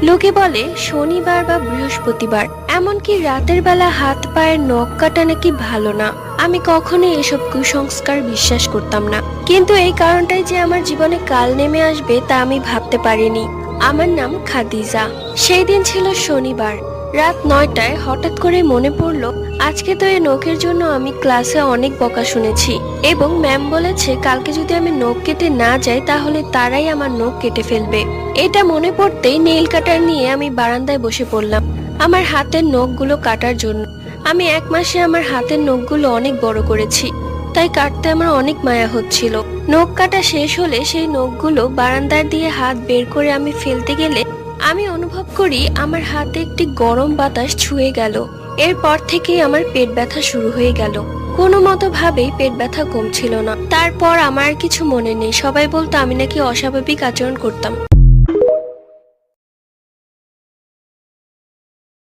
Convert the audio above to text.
লোকে বলে শনিবার বা বৃহস্পতিবার, এমনকি রাতের বেলা হাত পায়ের নখ কাটা নাকি ভালো না। আমি কখনোই এসব কুসংস্কার বিশ্বাস করতাম না, কিন্তু এই কারণটাই যে আমার জীবনে কাল নেমে আসবে তা আমি ভাবতে পারিনি। আমার নাম খাদিজা। সেই দিন ছিল শনিবার। রাত 9টায় হঠাৎ করে মনে পড়লো, আজকে তো এই নখের জন্য আমি ক্লাসে অনেক বকা শুনেছি, এবং ম্যাম বলেছে কালকে যদি আমি নখ কেটে না যাই তাহলে তারাই আমার নখ কেটে ফেলবে। এটা মনে পড়তেই নেইল কাটার নিয়ে আমি বারান্দায় বসে পড়লাম আমার হাতের নখগুলো কাটার জন্য। আমি 1 মাসে আমার হাতের নখগুলো অনেক বড় করেছি, তাই কাটতে আমার অনেক মায়া হচ্ছিল। নখ কাটা শেষ হলে সেই নখগুলো বারান্দার দিয়ে হাত বের করে আমি ফেলতে গেলে আমি অনুভব করি আমার হাতে একটি গরম বাতাস ছুঁয়ে গেল। এরপর থেকেই আমার পেট ব্যথা শুরু হয়ে গেল। কোনো মতো ভাবেই পেট ব্যথা কমছিল না। তারপর আমার আর কিছু মনে নেই, সবাই বলতো আমি নাকি অস্বাভাবিক আচরণ করতাম।